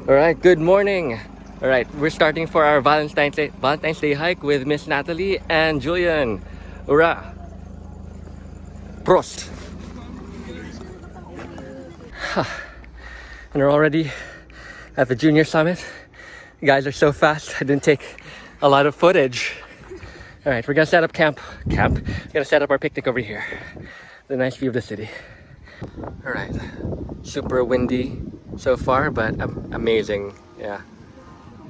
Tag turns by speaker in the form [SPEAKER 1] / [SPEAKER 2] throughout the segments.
[SPEAKER 1] All right, good morning. All right, we're starting for our Valentine's Day hike with Miss Natalie and Julian. Hurrah! Prost! And we're already at the junior summit. You guys are so fast, I didn't take a lot of footage. All right, we're gonna set up camp. We're gonna set up our picnic over here. The nice view of the city. All right, super windy so far, but amazing. Yeah,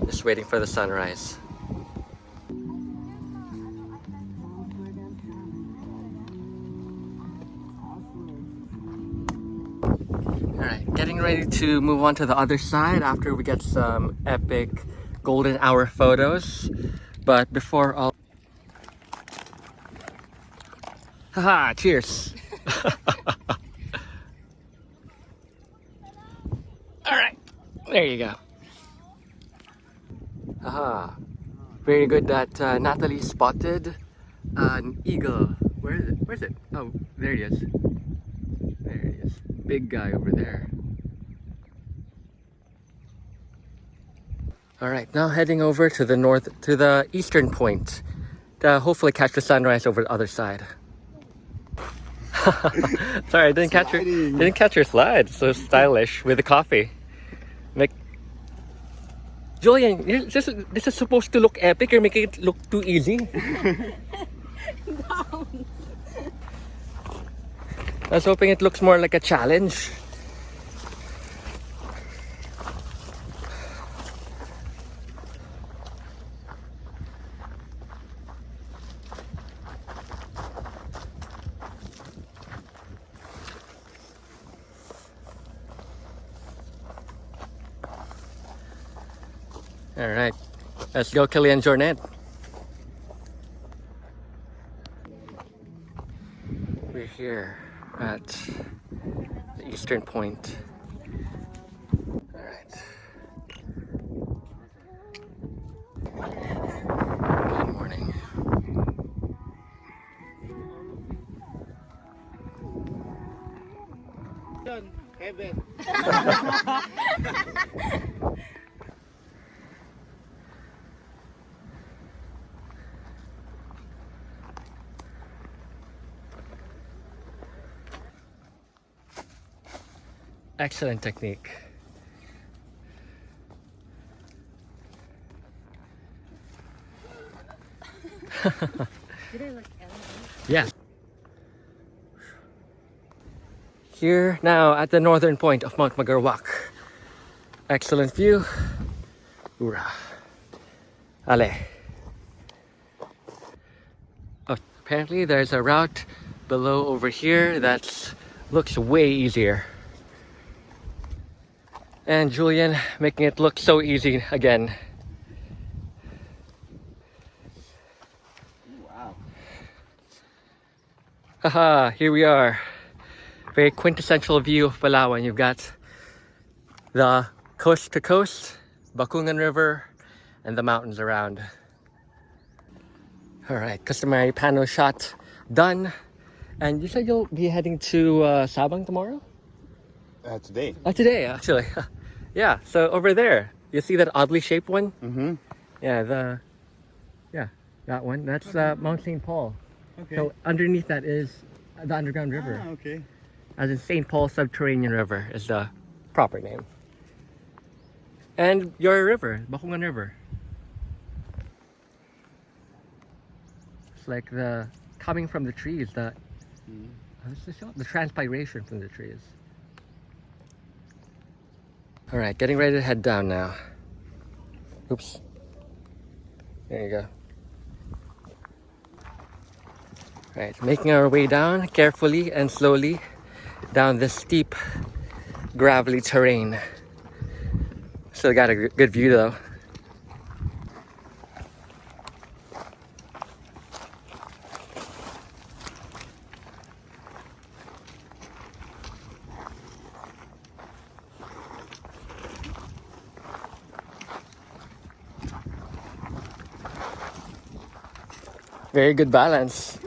[SPEAKER 1] just waiting for the sunrise. Alright, getting ready to move on to the other side after we get some epic golden hour photos. But before all... Haha, cheers! Alright, there you go. Haha, very good that Natalie spotted an eagle. Where is it? Where's it? Oh, there he is. There he is. Big guy over there. Alright, now heading over to the eastern point to hopefully catch the sunrise over the other side. Sorry, I didn't catch your slide. So stylish with the coffee. Like, Julian, this is supposed to look epic. You're making it look too easy.
[SPEAKER 2] Down.
[SPEAKER 1] I was hoping it looks more like a challenge. All right, let's go, Killian Jornet. We're here at the eastern point. All right. Good morning.
[SPEAKER 3] Heaven.
[SPEAKER 1] Excellent technique.
[SPEAKER 2] Did I look elegant?
[SPEAKER 1] Yes. Here now at the northern point of Mount Magarwak. Excellent view. Hoorah. Ale. Oh, apparently there's a route below over here that looks way easier. And Julian making it look so easy again.
[SPEAKER 3] Wow.
[SPEAKER 1] Haha, here we are. Very quintessential view of Palawan. You've got the coast to coast, Küng River, and the mountains around. All right, customary pano shot done. And you said you'll be heading to Sabang tomorrow?
[SPEAKER 3] Today.
[SPEAKER 1] Today, actually. Yeah, so over there, you see that oddly shaped one?
[SPEAKER 3] Mm-hmm.
[SPEAKER 1] Yeah, that one. That's Mount St. Paul.
[SPEAKER 3] Okay.
[SPEAKER 1] So underneath that is the underground river.
[SPEAKER 3] Ah, okay.
[SPEAKER 1] As in St. Paul Subterranean River is the proper name. And your river, Küng River. It's like the coming from the trees, what's this called? The transpiration from the trees. All right, getting ready to head down now. Oops. There you go. All right, making our way down carefully and slowly down this steep, gravelly terrain. Still got a good view though. Very good balance.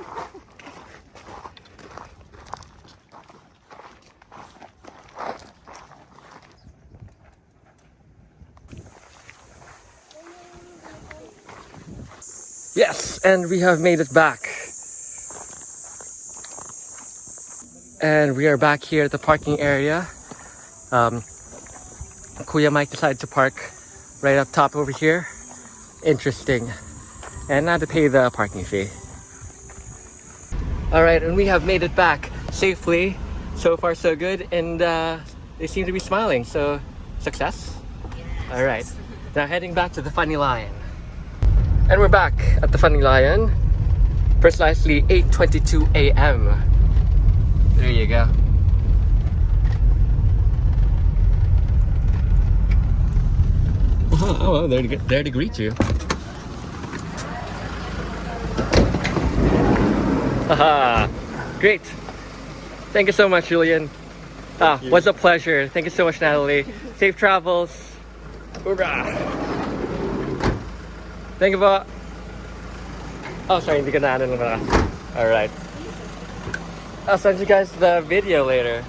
[SPEAKER 1] Yes, and we have made it back. And we are back here at the parking area. Kuya Mike decided to park right up top over here. Interesting. And not to pay the parking fee. Alright, and we have made it back safely. So far so good, and they seem to be smiling, so success?
[SPEAKER 2] Yes.
[SPEAKER 1] Alright, now heading back to the Funny Lion. And we're back at the Funny Lion. Precisely 8:22 a.m. There you go. Oh, there to greet you. Haha, great. Thank you so much, Julian. Was a pleasure. Thank you so much, Natalie. Safe travels. Hoorah! Thank you po. Oh, sorry, hindi ka na ano naman. Alright. I'll send you guys the video later.